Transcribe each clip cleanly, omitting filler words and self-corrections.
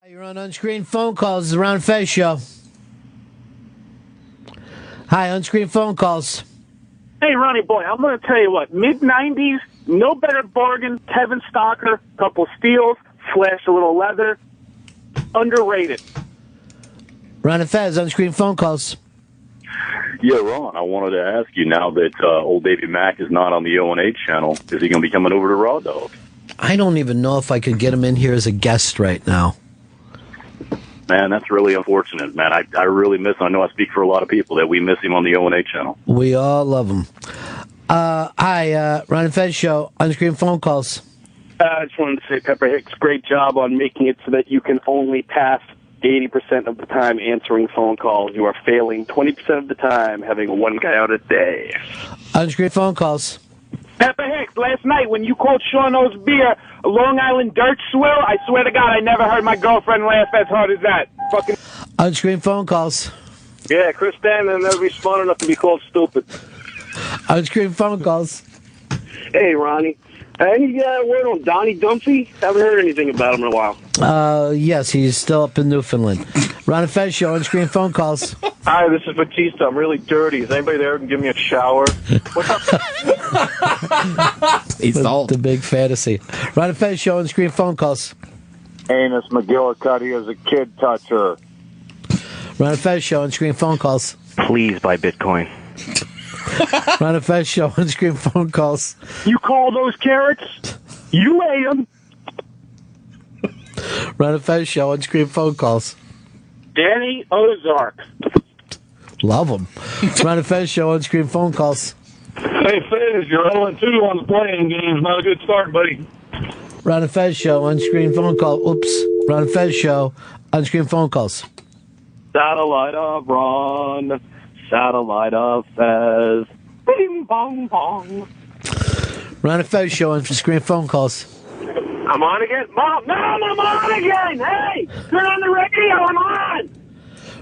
You're on Unscreened Phone Calls. The Ron Fez Show. Hi, Unscreened Phone Calls. Hey, Ronnie boy, I'm going to tell you what. Mid-'90s, no better bargain. Kevin Stalker, couple steals, flash a little leather. Underrated. Ron and Fez, Unscreened Phone Calls. Yeah, Ron, I wanted to ask you, now that old Davey Mack is not on the O&H channel, is he going to be coming over to Raw Dog? I don't even know if I could get him in here as a guest right now. Man, that's really unfortunate, man. I really miss him. I know I speak for a lot of people that we miss him on the O&H channel. We all love him. Hi, Ron and Fez Show, Unscreened Phone Calls. I just wanted to say, Pepper Hicks, great job on making it so that you can only pass 80% of the time answering phone calls. You are failing 20% of the time, having one guy out a day. Unscreened Phone Calls. Pepper Hicks, last night when you called Sean O's beer a Long Island Dirt Swill, I swear to God, I never heard my girlfriend laugh as hard as that. Fucking Unscreened Phone Calls. yeah, Chris Stanton never be smart enough to be called stupid. Unscreened Phone Calls. Hey, Ronnie. Any word on Donnie Dumphy? Haven't heard anything about him in a while. Yes, he's still up in Newfoundland. Ron and Fez Show, Unscreened Phone Calls. Hi, this is Batista. I'm really dirty. Is anybody there who can give me a shower? What's up? He's salt. The big fantasy. Ron and Fez Show, Unscreened Phone Calls. Anus McGillicuddy is a kid toucher. Ron and Fez Show, Unscreened Phone Calls. Please buy Bitcoin. Ron and Fez Show, Unscreened Phone Calls. You call those carrots? You ate them. Ron and Fez Show, Unscreened Phone Calls. Danny Ozark. Love them. Ron and Fez Show, Unscreened Phone Calls. Hey, Fez, you're 0-2 on the playing game. Not a good start, buddy. Ron and Fez Show, Unscreened Phone Call. Oops. Ron and Fez Show, Unscreened Phone Calls. Satellite of Ron. Satellite of Fez. Bing, bong, bong. Ron and Fez Show, Unscreened Phone Calls. I'm on again? Mom, I'm on again! Hey! Turn on the radio, I'm on!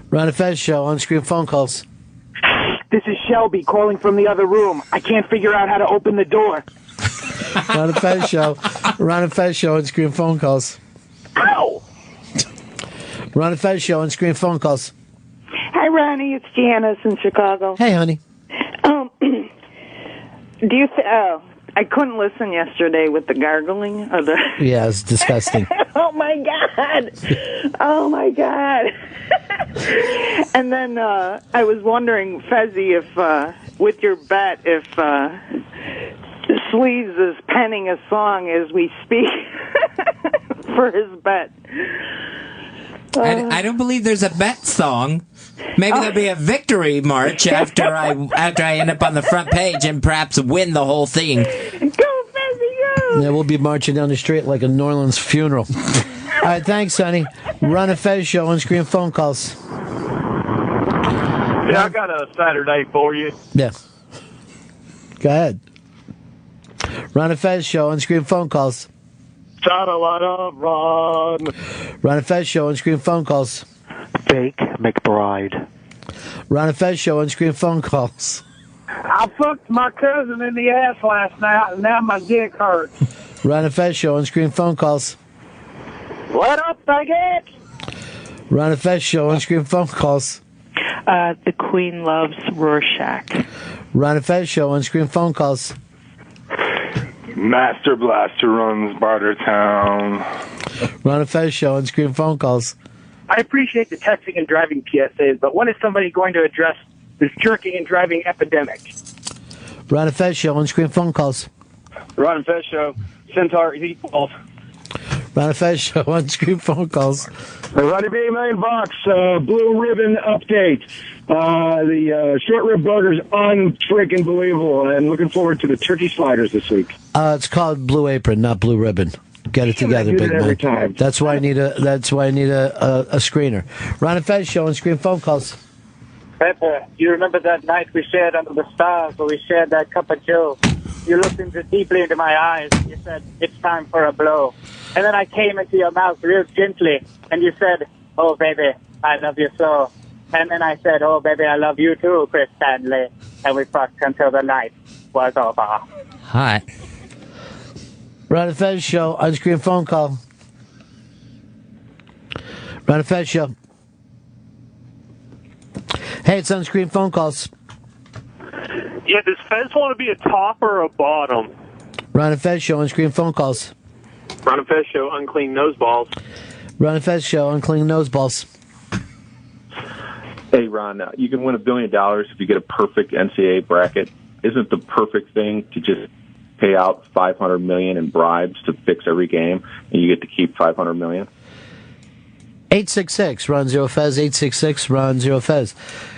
Ron and Fez Show, Unscreened Phone Calls. This is Shelby calling from the other room. I can't figure out how to open the door. Ron and Fez Show. Ron and Fez Show, Unscreened Phone Calls. Ow! Ron and Fez Show, Unscreened Phone Calls. Hi, Ronnie. It's Janice in Chicago. Hey, honey. Do you? I couldn't listen yesterday with the gargling of the. Yeah, it's disgusting. Oh my god! Oh my god! And then I was wondering, Fezzy, if with your bet, if Sleeves is penning a song as we speak for his bet. I don't believe there's a bet song. Maybe there'll be a victory march after I end up on the front page and perhaps win the whole thing. Go, Fezzy, go! Yeah, we'll be marching down the street like a New Orleans funeral. All right, thanks, honey. Ron and Fez Show, Unscreened Phone Calls. Yeah, I got a Saturday for you. Yeah. Go ahead. Ron and Fez Show, Unscreened Phone Calls. Satellite of Ron. Ron and Fez Show, Unscreened Phone Calls. Fake McBride. Ron and Fez Show, Unscreened Phone Calls. I fucked my cousin in the ass last night, and now my dick hurts. Ron and Fez Show, Unscreened Phone Calls. What up, faggot? Ron and Fez Show, Unscreened Phone Calls. The Queen loves Rorschach. Ron and Fez Show, Unscreened Phone Calls. Master Blaster runs Bartertown. Ron and Fez Show, Unscreened Phone Calls. I appreciate the texting and driving PSAs, but when is somebody going to address this jerking and driving epidemic? Ron and Fez Show, Unscreened Phone Calls. Ron and Fez Show, Centaur is equals. Ron and Fez Show, Unscreened Phone Calls. Ronnie B. Main Box, Blue Ribbon update. The short rib burger's unfreaking believable, and looking forward to the turkey sliders this week. It's called Blue Apron, not Blue Ribbon. Get it together, I do big that every man. time. That's why I need a screener. Ron and Fez Show, Unscreened Phone Calls. Pepper, you remember that night we shared under the stars where we shared that cup of joe? You looked deeply into my eyes and you said, it's time for a blow. And then I came into your mouth real gently and you said, oh, baby, I love you so. And then I said, oh, baby, I love you too, Chris Stanley. And we fucked until the night was over. Hot. Ron and Fez Show, Unscreened Phone Call. Ron and Fez show. Hey, it's Unscreened phone calls. Yeah, does Fez want to be a top or a bottom? Ron and Fez show, Unscreened phone calls. Ron and Fez show, unclean nose balls. Ron and Fez show, unclean nose balls. Hey, Ron, you can win $1 billion if you get a perfect NCAA bracket. Isn't the perfect thing to just pay out $500 million in bribes to fix every game, and you get to keep $500 million? 866 Ron Zero Fez. 866 Ron Zero Fez.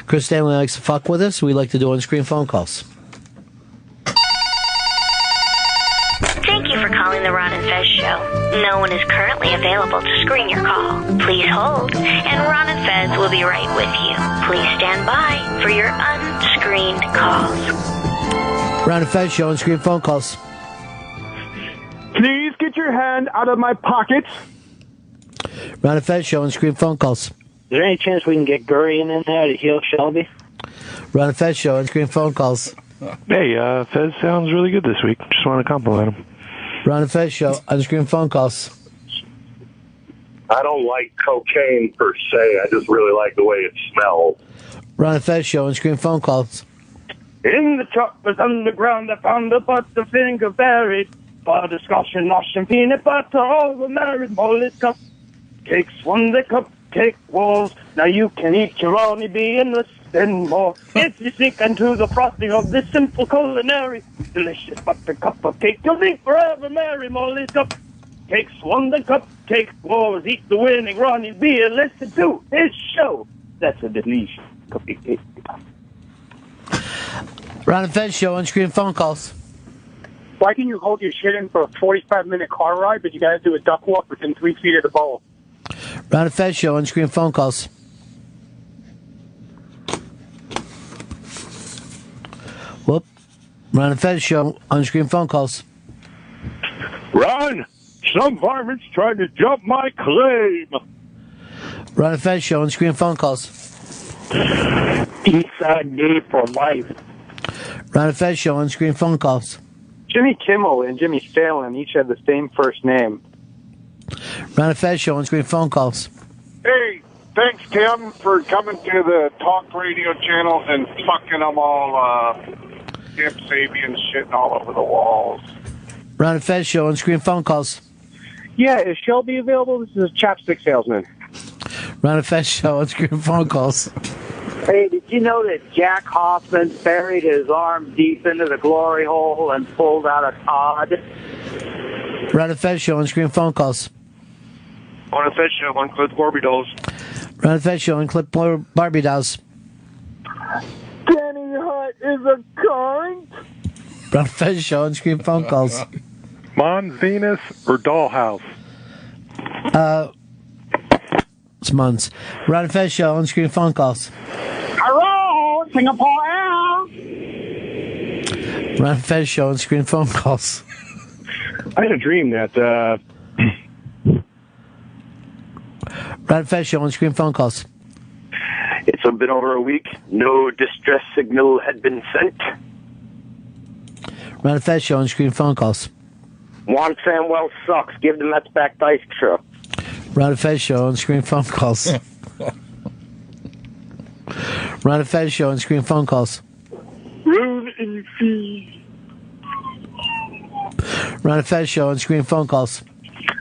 Chris Stanley likes to fuck with us. We like to do on-screen phone calls. Thank you for calling the Ron and Fez show. No one is currently available to screen your call. Please hold, and Ron and Fez will be right with you. Please stand by for your unscreened calls. Ron and Fez show, unscreened phone calls. Please get your hand out of my pocket. Ron and Fez show, unscreened phone calls. Is there any chance we can get Gurion in there to heal Shelby? Ron and Fez show, unscreened phone calls. Hey, Fez sounds really good this week. Just want to compliment him. Ron and Fez show, unscreened phone calls. I don't like cocaine per se. I just really like the way it smells. Ron and Fez show, unscreened phone calls. In the truck was underground, I found a butter finger buried. Butterscotch and peanut butter, all the married molly's cupcakes won the cupcake walls. Now you can eat your Ronnie B and listen more. If you sink into the frosting of this simple culinary, delicious butter cup of cake, you'll be forever merry. Molly's cupcakes won the cupcake wars. Eat the winning Ronnie B and listen to his show. That's a delicious cupcake. Ron and Fez show, unscreened phone calls. Why can you hold your shit in for a 45-minute car ride, but you got to do a duck walk within 3 feet of the bowl? Ron and Fez show, unscreened phone calls. Whoop. Ron and Fez show, unscreened phone calls. Ron, some varmints tried to jump my claim. Ron and Fez show, unscreened phone calls. Eastside gay for life. Ron and Fez show, unscreened phone calls. Jimmy Kimmel and Jimmy Fallon each have the same first name. Ron and Fez show, unscreened phone calls. Hey, thanks, Tim, for coming to the talk radio channel and fucking them all, Skip Sabian shitting all over the walls. Ron and Fez show, unscreened phone calls. Yeah, is Shelby available? This is a chapstick salesman. Ron and Fez show, unscreened phone calls. Hey, did you know that Jack Hoffman buried his arm deep into the glory hole and pulled out a cod? Ron and Fez show, unscreened phone calls. On a Fez show, unclipped Barbie dolls. Ron and Fez show, unclipped Barbie dolls. Danny Hut is a cunt. Ron and Fez show, unscreened phone calls. Mon Venus or Dollhouse? It's months. Ron and Fez show, unscreened phone calls. Hello, Singapore. Ron and Fez show, unscreened phone calls. I had a dream that, Ron and Fez show, unscreened phone calls. It's been over a week. No distress signal had been sent. Ron and Fez show, unscreened phone calls. Juan Samuel sucks. Give the Mets back the ice truck. Ron and Fez show, unscreened phone calls. Ron and Fez show, unscreened phone calls. Rune and Fee. Ron and Fez show, unscreened phone calls.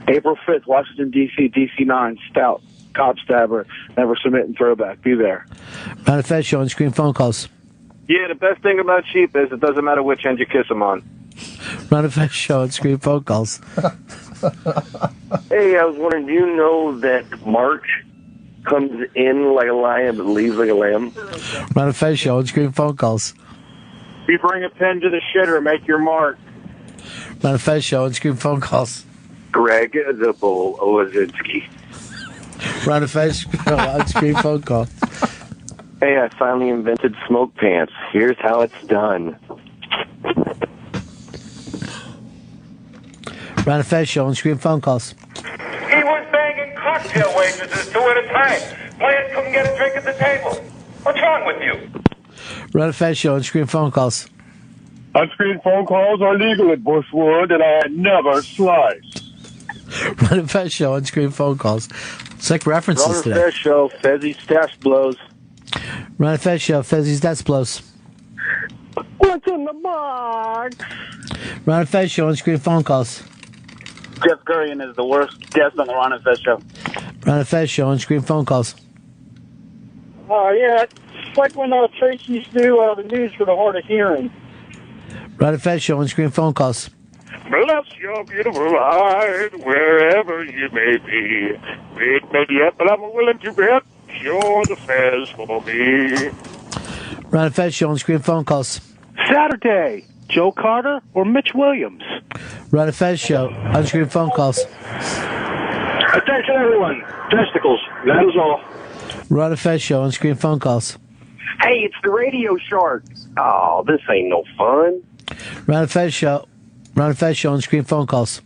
April 5th, Washington, D.C., DC 9, stout, cop stabber, never submit and throwback. Be there. Ron and Fez show, unscreened phone calls. Yeah, the best thing about sheep is it doesn't matter which end you kiss them on. Ron and Fez show, unscreened phone calls. Hey, I was wondering, do you know that March comes in like a lion but leaves like a lamb? Ron and Fez show, unscreened phone calls. You bring a pen to the shitter, make your mark. Ron and Fez show, unscreened phone calls. Greg the Bull Owazinski. Ron and Fez show, unscreened phone call. Hey, I finally invented smoke pants. Here's how it's done. Ron and Fez show, unscreened phone calls. He was banging cocktail waitresses 2 at a time. Players couldn't get a drink at the table. What's wrong with you? Ron and Fez show, unscreened phone calls. Unscreened phone calls are legal at Bushwood, and I never slice. Ron and Fez show, unscreened phone calls. It's like references Ron and today. Fez show, Fezzy stash blows. Ron and Fez show, Fezzy's Death Blows. What's in the box? Ron and Fez show, on-screen phone calls. Jeff Gurian is the worst guest on the Ron and Fez show. Ron and Fez show, on-screen phone calls. Oh, yeah. It's like when Tracy used to do the news for the hard of hearing. Ron and Fez show, on-screen phone calls. Bless your beautiful eyes, wherever you may be. It may be up, but I'm willing to bet you're the Fez for me. Ron and Fez show, on-screen phone calls. Saturday, Joe Carter or Mitch Williams? Ron and Fez show, on-screen phone calls. Attention, everyone. Testicles. That is all. Ron and Fez show, on-screen phone calls. Hey, it's the radio shark. Oh, this ain't no fun. Ron and Fez show, on-screen phone calls.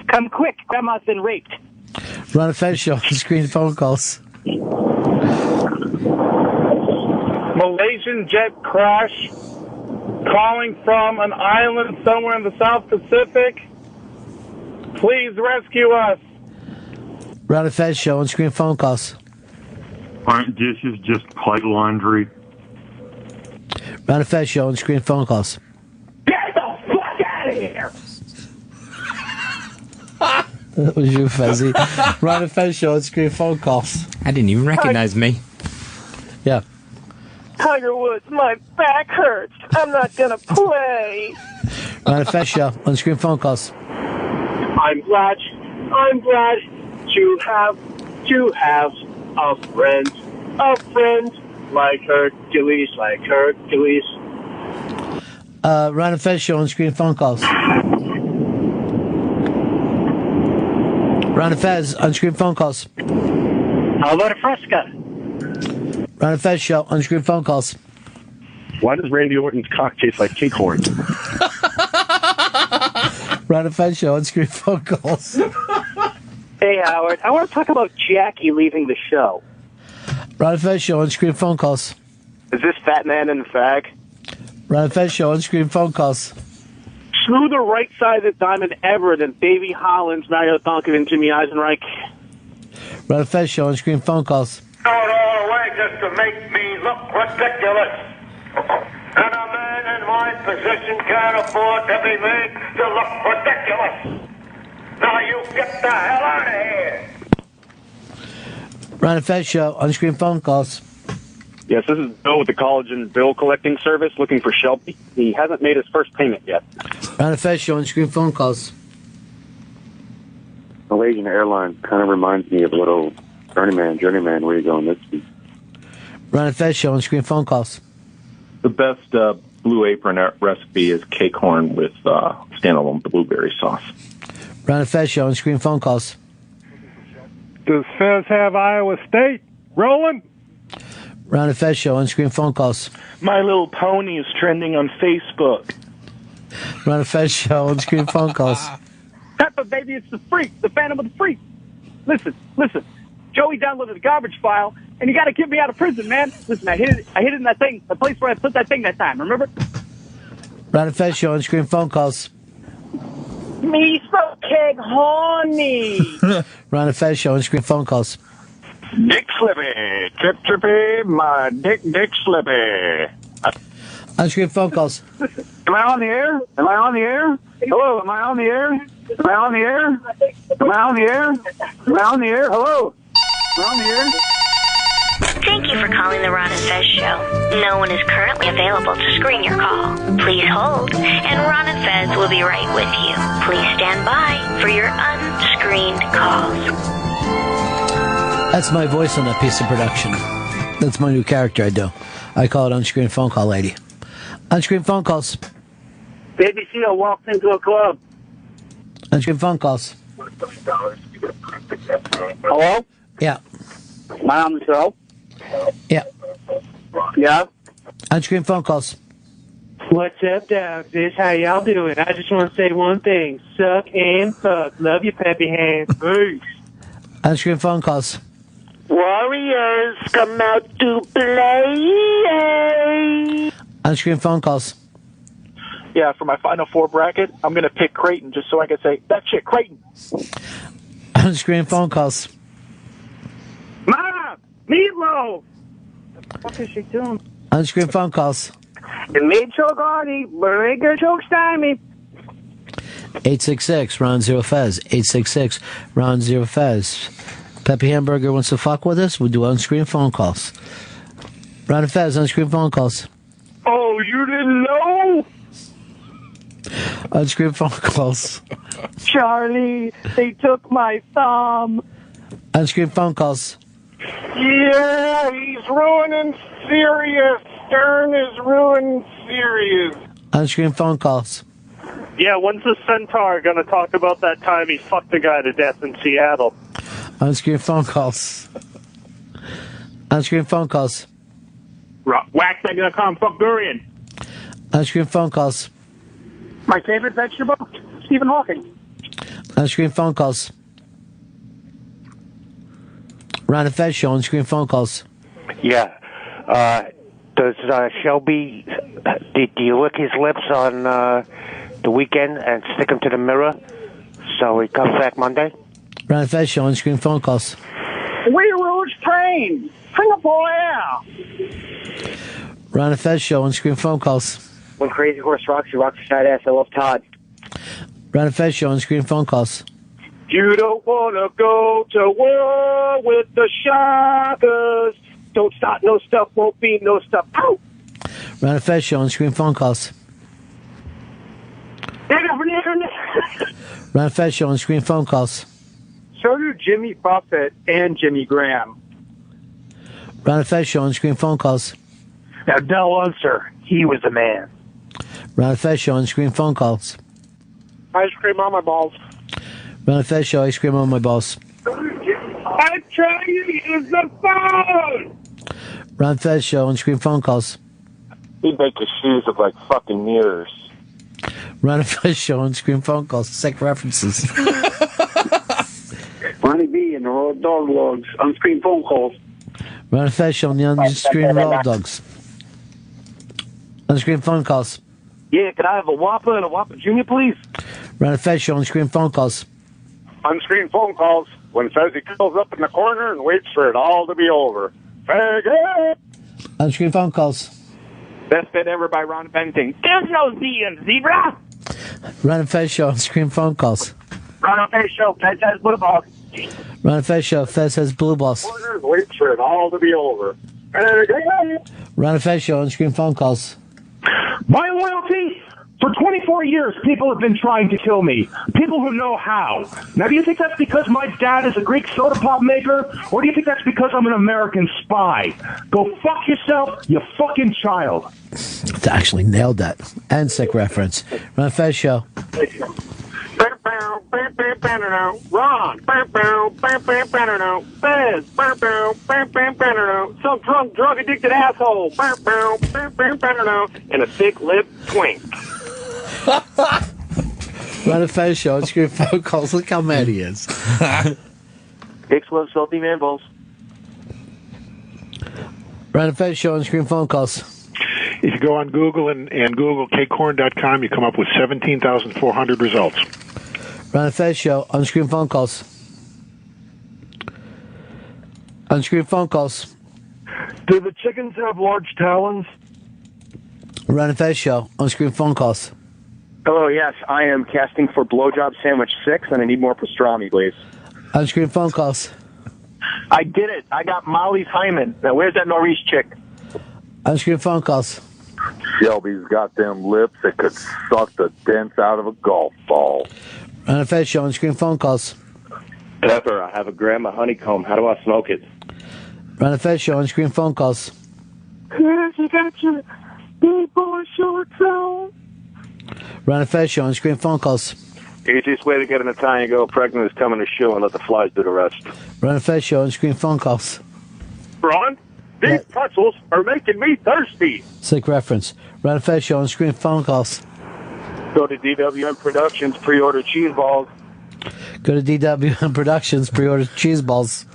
Come quick. Grandma's been raped. Ron and Fez show, on-screen phone calls. Malaysian jet crash. Calling from an island somewhere in the South Pacific. Please rescue us. Ron and Fez show, on-screen phone calls. Aren't dishes just plate laundry? Ron and Fez show, on-screen phone calls. Get the fuck out of here. That was you, Fezzy. Ron and Fez show, on-screen phone calls. I didn't even recognize me. Yeah. Tiger Woods, my back hurts. I'm not gonna play. Ron and Fez show, on-screen phone calls. I'm glad to have a friend like Hercules. Ron and Fez show, on-screen phone calls. Ron and Fez, on-screen phone calls. How about a Fresca? Ron and Fez show, on-screen phone calls. Why does Randy Orton's cock taste like cake horn? Ron and Fez show, on-screen phone calls. Hey, Howard. I want to talk about Jackie leaving the show. Ron and Fez show, on-screen phone calls. Is this Fat Man in the Fag? Ron and Fez show, on-screen phone calls. Smoother right side of the diamond ever than Davey Hollins, Mario Tonkin, and Jimmy Eisenreich. Ron and Fez show, on-screen phone calls. Out all the way just to make me look ridiculous. And a man in my position can't afford to be made to look ridiculous. Now you get the hell out of here. Ron and Fez show, on-screen phone calls. Yes, this is Bill with the college and bill collecting service looking for Shelby. He hasn't made his first payment yet. Ron and Fez show, on-screen phone calls. Malaysian airline kind of reminds me of a little journeyman. Where you going this week? Ron and Fez show, on-screen phone calls. The best Blue Apron recipe is cake horn with standalone blueberry sauce. Ron and Fez show, on-screen phone calls. Does Fez have Iowa State rolling? Ron and Fez show, on-screen phone calls. My Little Pony is trending on Facebook. Ron and Fez show, on-screen phone calls. Peppa, baby, it's the freak, the Phantom of the Freak. Listen. Joey downloaded a garbage file, and you got to get me out of prison, man. Listen, I hid it in that thing, the place where I put that thing that time. Remember? Ron and Fez show, on-screen phone calls. Me so keg horny. Ron and Fez show, on-screen phone calls. Dick Slippy, Trip Trippy, my dick Slippy. On-screen phone calls. Am I on the air? Hello, am I on the air? Hello? Am I on the air? Thank you for calling the Ron and Fez show. No one is currently available to screen your call. Please hold, and Ron and Fez will be right with you. Please stand by for your unscreened calls. That's my voice on that piece of production. That's my new character I do. I call it on-screen phone call lady. On-screen phone calls. Baby Seal walked into a club. On-screen phone calls. Hello? Yeah. Am I on the show? Yeah. Yeah? On-screen phone calls. What's up, Dogfish? How y'all doing? I just want to say one thing. Suck and fuck. Love you, peppy hands. Peace. On-screen phone calls. Warriors come out to play. On-screen phone calls. Yeah, for my Final Four bracket, I'm going to pick Creighton just so I can say, that shit, Creighton. On-screen phone calls. Meatloaf. What the fuck is she doing? Unscreened phone calls. It made so gaudy, but it ain't gonna choke stymie. 866 Ron Zero Fez. 866 Ron Zero Fez. Peppy Hamburger wants to fuck with us. We'll do unscreened phone calls. Ron and Fez, unscreened phone calls. Oh, you didn't know? Unscreened phone calls. Charlie, they took my thumb. Unscreened phone calls. Yeah, he's ruining Sirius. Stern is ruining Sirius. Unscreened phone calls. Yeah, when's the Centaur going to talk about that time he fucked a guy to death in Seattle? Unscreened phone calls. Unscreened phone calls. Waxbag.com, fuck durian. Unscreened phone calls. My favorite vegetable? Stephen Hawking. Unscreened phone calls. Ron and Fez show, unscreened phone calls. Yeah. Does Shelby, do you lick his lips on the weekend and stick them to the mirror so he comes back Monday? Ron and Fez show, unscreened phone calls. Wheel Rouge train. Singapore Air. Ron and Fez show, unscreened phone calls. When Crazy Horse rocks, you rock your side ass. I love Todd. Ron and Fez show, unscreened phone calls. You don't want to go to war with the Shockers. Don't stop, no stuff, won't be no stuff. Ow! Ron and Fez show, unscreened phone calls. Ron and Fez show, unscreened phone calls. So do Jimmy Buffett and Jimmy Graham. Ron and Fez show, unscreened phone calls. Now, Del Unser, he was the man. Ron and Fez show, unscreened phone calls. Ice cream on my balls. Ron and Fez show, ice cream on my balls. I'm trying to use the phone! Ron and Fez show, unscreened phone calls. He'd make his shoes look like fucking mirrors. Ron and Fez show, unscreened phone calls. Sick references. Ronnie B and the Raw Dog Logs, unscreened phone calls. Ron and Fez show on the unscreened raw dogs. Unscreened phone calls. Yeah, can I have a Whopper and a Whopper Junior, please? Ron and Fez show, unscreened phone calls. Unscreened phone calls when Fezzy curls up in the corner and waits for it all to be over. Faggot! Unscreened phone calls. Best bet ever by Ron Benting. There's no Z in zebra. Ron and Fez show, unscreened phone calls. Ron and Fez show, Fez has blue balls. Ron and Fez show, Fez has blue balls. Corner and waits for it all to be over. Faggot! Ron and Fez show, unscreened phone calls. My loyalty? For 24 years, people have been trying to kill me. People who know how. Now, do you think that's because my dad is a Greek soda pop maker? Or do you think that's because I'm an American spy? Go fuck yourself, you fucking child. Actually nailed that. And sick reference. Ron and Fez show. Ron, Fez, some drunk, drug-addicted asshole, and a thick-lipped twink. Ron and Fez show, unscreened phone calls. Look how mad he is. Hicks loves salty man balls. Ron and Fez show, unscreened phone calls. If you go on Google and Google kcorn.com, you come up with 17,400 results. Ron and Fez show, unscreened phone calls. Unscreened phone calls. Do the chickens have large talons? Ron and Fez show, unscreened phone calls. Hello, yes, I am casting for Blowjob Sandwich 6, and I need more pastrami, please. Unscreened phone calls. I did it. I got Molly's hymen. Now, where's that Norris chick? Unscreened phone calls. Shelby's got them lips that could suck the dents out of a golf ball. Ron and Fez show, unscreened phone calls. Pepper, I have a grandma honeycomb. How do I smoke it? Ron and Fez show, unscreened phone calls. You got your big boy shorts on. Ron and Fez show, unscreened phone calls. Easiest way to get an Italian girl pregnant is come in a shoe and let the flies do the rest. Ron and Fez show, unscreened phone calls. Ron, these pretzels are making me thirsty. Sick reference. Ron and Fez show, unscreened phone calls. Go to DWM Productions, pre-order cheese balls. Go to DWM Productions, pre-order cheese balls.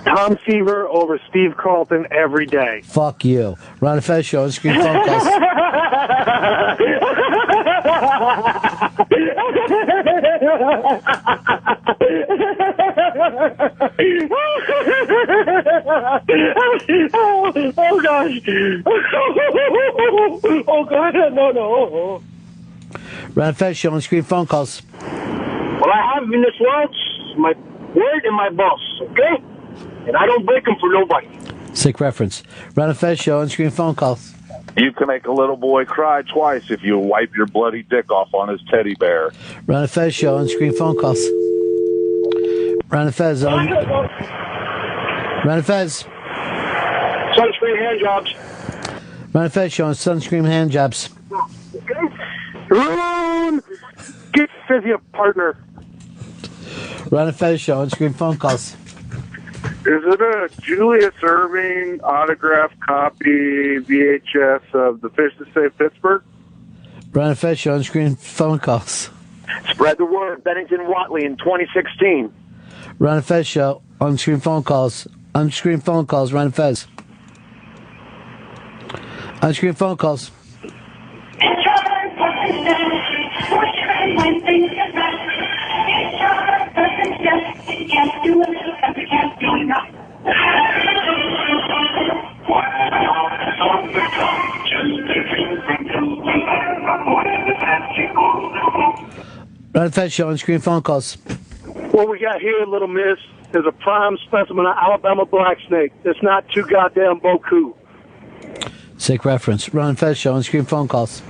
Tom Seaver over Steve Carlton every day. Fuck you. Ron and Fez show, unscreened phone calls. Oh gosh. Oh God, no. Ron and Fez show on screen phone calls. Well, I have in this world my word and my boss, okay? And I don't break them for nobody. Sick reference. Ron and Fez show on screen phone calls. You can make a little boy cry twice if you wipe your bloody dick off on his teddy bear. Ron and Fez show on screen phone calls. Ron and Fez on. Ron and Fez. Sunscreen hand jobs. Ron and Fez show on sunscreen hand jobs. Ron, get Fizzy a partner. Ron and Fez show on screen phone calls. Is it a Julius Erving autographed copy VHS of The Fish That Saved Pittsburgh? Ron and Fez show on screen phone calls. Spread the word. Bennington Watley in 2016. Ron and Fez show on screen phone calls. On screen phone calls. Ron and Fez. On screen phone calls. Ron and Fez show on screen phone calls. What we got here, little miss, is a prime specimen of Alabama black snake. It's not too goddamn Boku. Sick reference. Ron and Fez show on screen phone calls.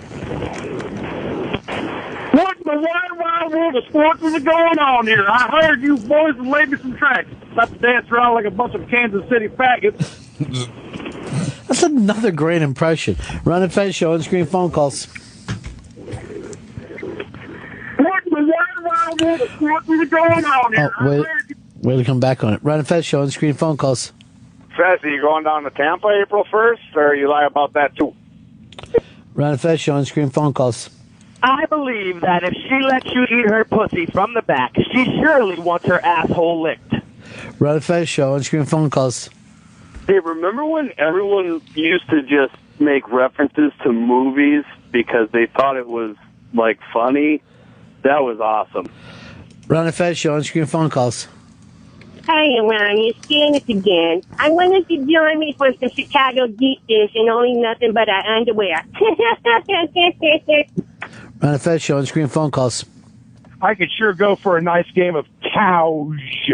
What in the wide world of sports is going on here? I heard you boys laid me some tracks. About to dance around like a bunch of Kansas City faggots. That's another great impression. Ron and Fez show on screen phone calls. What in the wide world of sports is going on here? Oh, wait to come back on it. Ron and Fez show on screen phone calls. Fez, are you going down to Tampa April 1st, or you lie about that too? Ron and Fez show on screen phone calls. I believe that if she lets you eat her pussy from the back, she surely wants her asshole licked. Ron and Fez show on screen phone calls. Hey, remember when everyone used to just make references to movies because they thought it was, like, funny? That was awesome. Ron and Fez show on screen phone calls. Hey, Ron, you're seeing it again. I wanted to join me for some Chicago deep dish and only nothing but our underwear. Ron and Fez show on screen phone calls. I could sure go for a nice game of couch.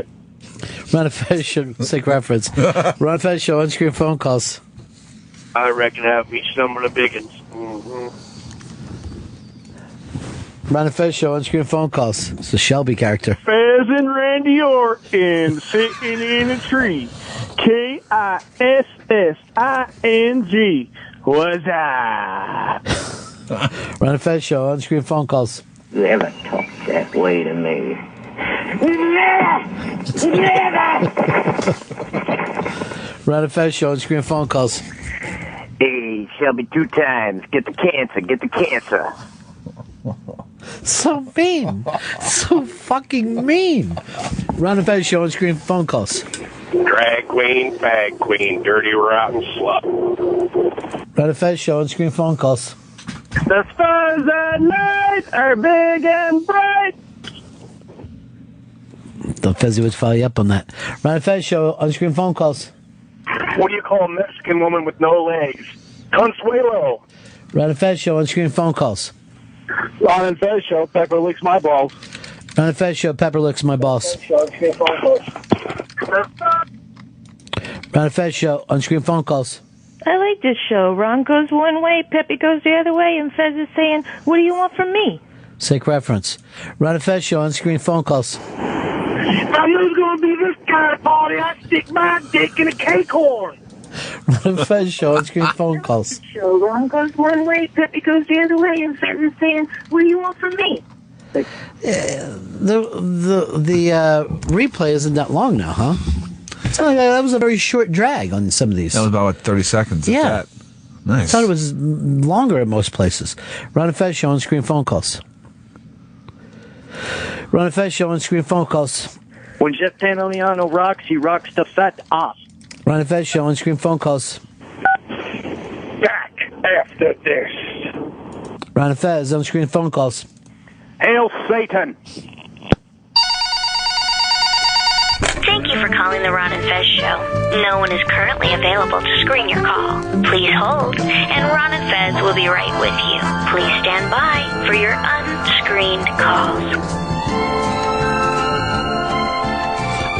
Ron and Fez show, sick reference. Ron and Fez show on screen phone calls. I reckon I'll meet some of the biggins. Ron and Fez show on screen phone calls. It's the Shelby character. Fez and Randy Orton sitting in a tree. KISSING. What's up? Ron and Fez show on screen phone calls. You ever talk that way to me? Ron and Fez show on screen phone calls. Hey, Shelby, 2 times. Get the cancer. So mean. So fucking mean. Ron and Fez show on screen phone calls. Drag queen, fag queen, dirty, rotten slut. Ron and Fez show on screen phone calls. The stars at night are big and bright. The Fezzy would follow you up on that. Ron and Fez show on screen phone calls. What do you call a Mexican woman with no legs? Consuelo. Ron and Fez show on screen phone calls. Ron and Fez show, Pepper licks my balls. Ron and Fez show, Pepper licks my balls. Ron and Fez show on screen phone calls. I like this show. Ron goes one way, Peppy goes the other way, and Fez is saying, what do you want from me? Sick reference. Ron and Fez show on screen phone calls. Now who's going to be this kind of party? I stick my dick in a cake horn. Ron and Fez show on screen phone calls. Ron goes one way, Peppy goes the other way, and Fez is saying, what do you want from me? The replay isn't that long now, huh? That was a very short drag on some of these. That was about 30 seconds. Yeah. That. Nice. I thought it was longer at most places. Ron and Fez show on screen phone calls. Ron and Fez show on screen phone calls. When Jeff Pantoliano rocks, he rocks the fat ass. Ron and Fez show on screen phone calls. Back after this. Ron and Fez on screen phone calls. Hail Satan. Thank you for calling the Ron and Fez show. No one is currently available to screen your call. Please hold, and Ron and Fez will be right with you. Please stand by for your unscreened calls.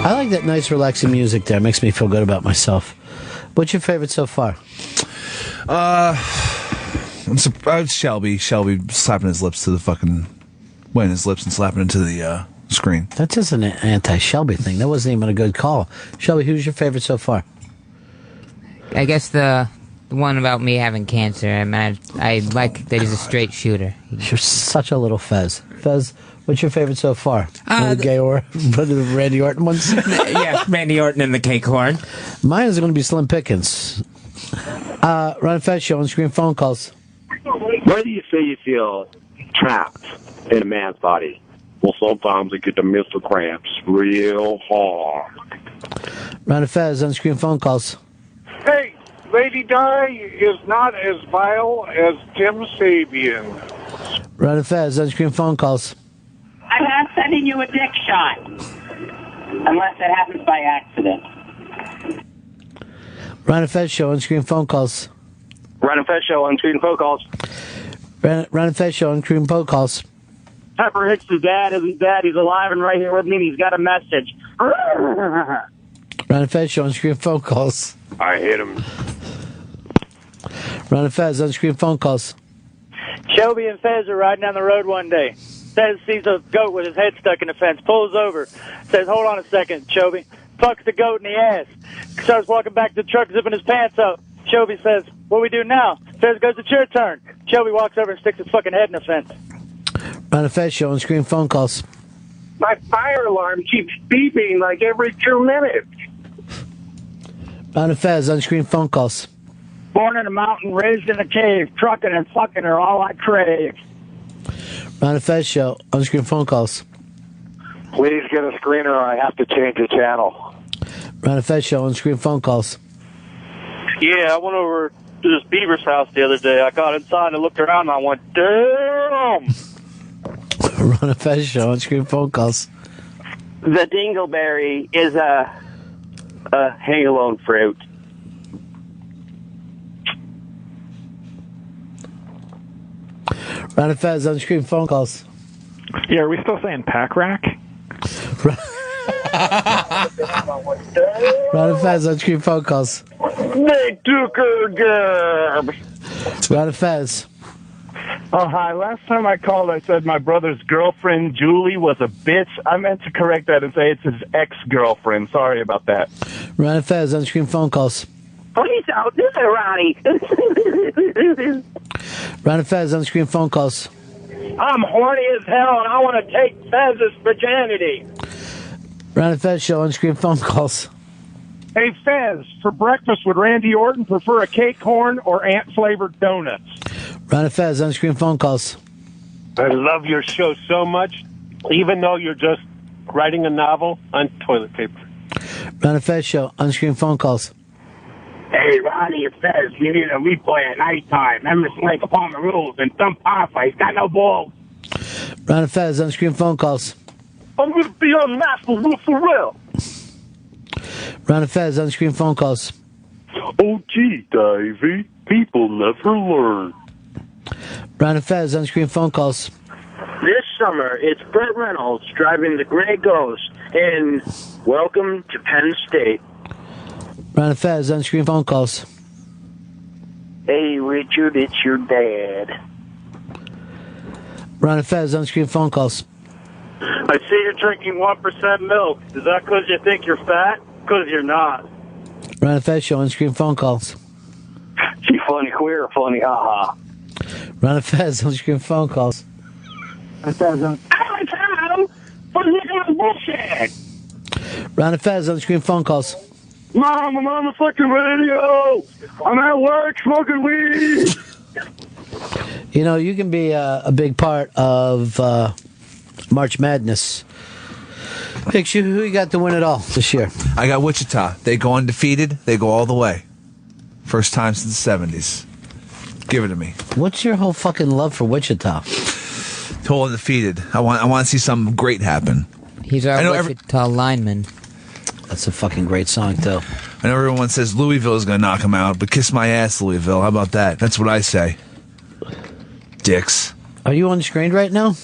I like that nice, relaxing music there. It makes me feel good about myself. What's your favorite so far? I'm surprised Shelby slapping his lips to the fucking... Weighing his lips and slapping into the screen. That's just an anti-Shelby thing. That wasn't even a good call. Shelby, who's your favorite so far? I guess the one about me having cancer. I mean, I like that he's a straight shooter. You're such a little Fez. Fez, what's your favorite so far? The gay or the Randy Orton ones? Yeah, Randy Orton and the cake horn. Mine is going to be Slim Pickens. Ron and Fez show on screen phone calls. Where do you say you feel trapped in a man's body? Well, sometimes I get the Mr. Cramps real hard. Ron and Fez on screen phone calls. Hey, Lady Di is not as vile as Tim Sabian. Ron and Fez on screen phone calls. I'm not sending you a dick shot. Unless it happens by accident. Ron and Fez show on screen phone calls. Ron and Fez show on screen phone calls. Ron and Fez show on screen phone calls. Pepper Hicks' dad isn't dead. He's alive and right here with me, and he's got a message. Ron and Fez show on screen phone calls. I hit him. Ron and Fez on screen phone calls. Shelby and Fez are riding down the road one day. Fez sees a goat with his head stuck in the fence, pulls over, says, "Hold on a second, Shelby." Fucks the goat in the ass. Starts walking back to the truck, zipping his pants up. Shelby says, "What do we do now?" Fez goes, "It's your turn." Shelby walks over and sticks his fucking head in the fence. Ron and Fez show on screen phone calls. My fire alarm keeps beeping like every 2 minutes. Ron and Fez on screen phone calls. Born in a mountain, raised in a cave, trucking and fucking are all I crave. Ron and Fez show on screen phone calls. Please get a screener or I have to change the channel. Ron and Fez show on screen phone calls. Yeah, I went over to this beaver's house the other day. I got inside and looked around and I went, damn! Ron and Fez show on screen phone calls. The dingleberry is a hang-alone fruit. Ron and Fez on screen phone calls. Yeah, are we still saying pack rack? Ron and Fez on screen phone calls. They took her gab. Ron and Fez. Oh, hi. Last time I called, I said my brother's girlfriend, Julie, was a bitch. I meant to correct that and say it's his ex-girlfriend. Sorry about that. Ron and Fez on screen phone calls. Please don't do it, Ronnie. Ron and Fez on screen phone calls. I'm horny as hell, and I want to take Fez's virginity. Ron and Fez show on screen phone calls. Hey, Fez, for breakfast, would Randy Orton prefer a cake horn or ant-flavored donuts? Ron and Fez on screen phone calls. I love your show so much, even though you're just writing a novel on toilet paper. Ron and Fez show on screen phone calls. Hey, Ronnie and Fez, you need a replay at nighttime. Emerson Lake upon the rules and some papa. He's got no balls. Ron and Fez on screen phone calls. I'm going to be on Master Wolf for real. Ron and Fez on screen phone calls. Oh, gee, Davey, people never learn. Ron and Fez on screen phone calls. This summer, it's Burt Reynolds driving the Gray Ghost in Welcome to Penn State. Ron and Fez on screen phone calls. Hey, Richard, it's your dad. Ron and Fez on screen phone calls. I see you're drinking 1% milk. Is that because you think you're fat? Because you're not. Ron and Fez show on screen phone calls. She funny queer, funny haha. Ron and Fez on screen phone calls. Ron and Fez on... bullshit. Ron and Fez on screen phone calls. Mom, I'm on the fucking radio. I'm at work smoking weed. You know, you can be a big part of March Madness. Hicks, who you got to win it all this year? I got Wichita. They go undefeated. They go all the way. First time since the 70s. Give it to me. What's your whole fucking love for Wichita? Whole undefeated. I want to see something great happen. He's our Wichita lineman. That's a fucking great song, too. I know everyone says Louisville is going to knock him out, but kiss my ass, Louisville. How about that? That's what I say. Dicks. Are you unscreened right now?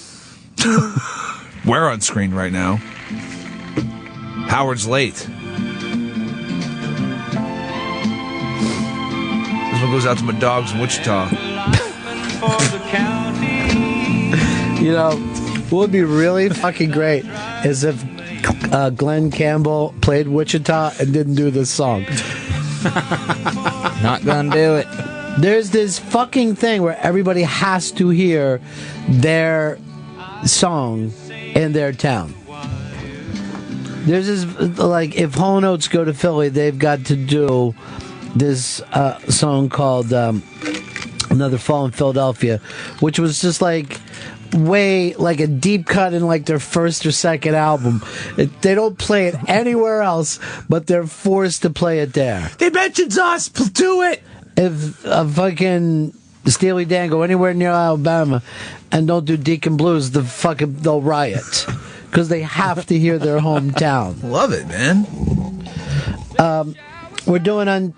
We're unscreened right now. Howard's late. This one goes out to my dogs in Wichita. You know, what would be really fucking great is if Glenn Campbell played Wichita and didn't do this song. Not gonna do it. There's this fucking thing where everybody has to hear their song in their town. There's this, like, if Hall & Oates go to Philly, they've got to do this song called Another Fall in Philadelphia, which was just like way like a deep cut in like their first or second album. They don't play it anywhere else, but they're forced to play it there. They mentioned us. Do it. If fucking Steely Dan go anywhere near Alabama and don't do Deacon Blues, they'll riot because they have to hear their hometown. Love it, man. We're doing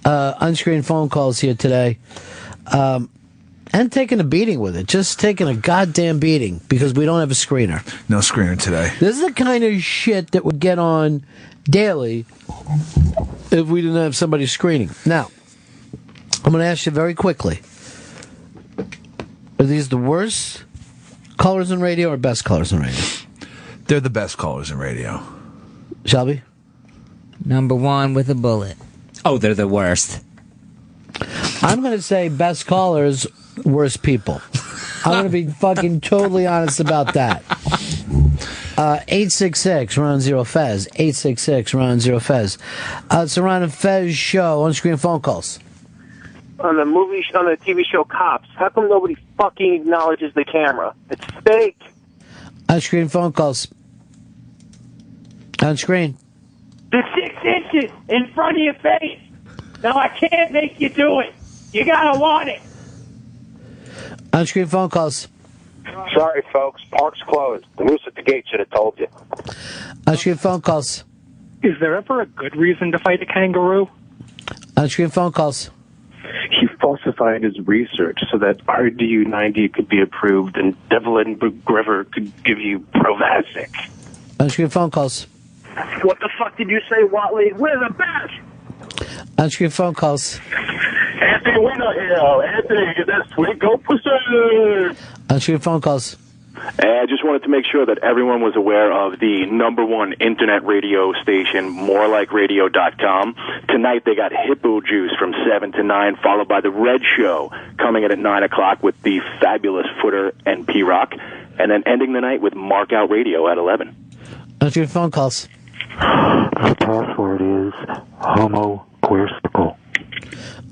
unscreened phone calls here today. And taking a beating with it. Just taking a goddamn beating because we don't have a screener. No screener today. This is the kind of shit that would get on daily if we didn't have somebody screening. Now, I'm going to ask you very quickly. Are these the worst callers on radio or best callers on radio? They're the best callers in radio. Shelby? Number one with a bullet. Oh, they're the worst. I'm going to say best callers, worst people. I'm going to be fucking totally honest about that. 866 Ron Zero Fez. 866 Ron Zero Fez. It's the Ron and Fez show. On-screen phone calls. On the TV show Cops, how come nobody fucking acknowledges the camera? It's fake. On-screen phone calls. On-screen. The 6 inches in front of your face. No, I can't make you do it. You gotta want it. On-screen phone calls. Sorry, folks. Park's closed. The moose at the gate should have told you. On-screen phone calls. Is there ever a good reason to fight a kangaroo? On-screen phone calls. He falsified his research so that RDU-90 could be approved and Devlin McGriver could give you Provasic. On-screen phone calls. What the fuck did you say, Watley? We're the best! On-screen phone calls. Anthony Winterhill. Anthony, get that sweet go pussy! On-screen phone calls. I just wanted to make sure that everyone was aware of the #1 internet radio station, morelikeradio.com. Tonight they got Hippo Juice from 7 to 9, followed by The Red Show coming in at 9 o'clock with the fabulous Footer and P-Rock, and then ending the night with Mark Out Radio at 11. On-screen phone calls. The password is Homo Queersticle.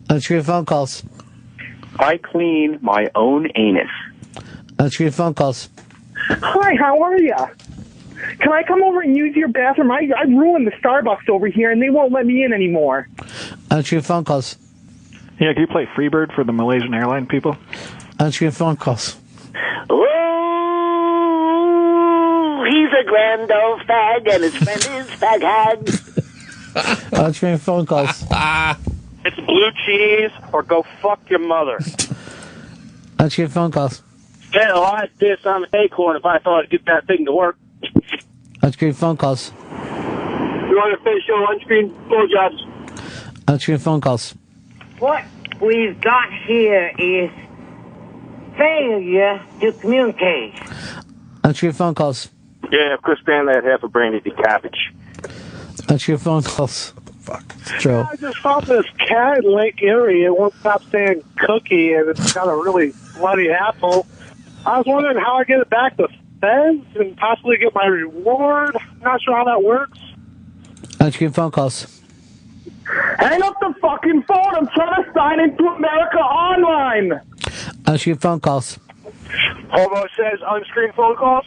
On-screen phone calls. I clean my own anus. On-screen phone calls. Hi, how are ya? Can I come over and use your bathroom? I ruined the Starbucks over here, and they won't let me in anymore. On-screen phone calls. Yeah, can you play Freebird for the Malaysian airline people? On-screen phone calls. Oh, he's a grand old fag, and his friend is fag hag. On-screen phone calls. It's blue cheese or go fuck your mother. On-screen phone calls. Hell, I'd piss on an acorn if I thought I'd get that thing to work. On-screen phone calls. You want to finish your on-screen blowjobs? On-screen phone calls. What we've got here is failure to communicate. On-screen phone calls. Yeah, if Chris Stanley had half a brain, he'd be cabbage. On-screen phone calls. Fuck. It's true. I just found this cat in Lake Erie. It won't stop saying cookie, and it's got a really bloody apple. I was wondering how I get it back to Fez and possibly get my reward. Not sure how that works. On-screen phone calls. Hang up the fucking phone. I'm trying to sign into America Online. On-screen phone calls. Homo says on-screen phone calls.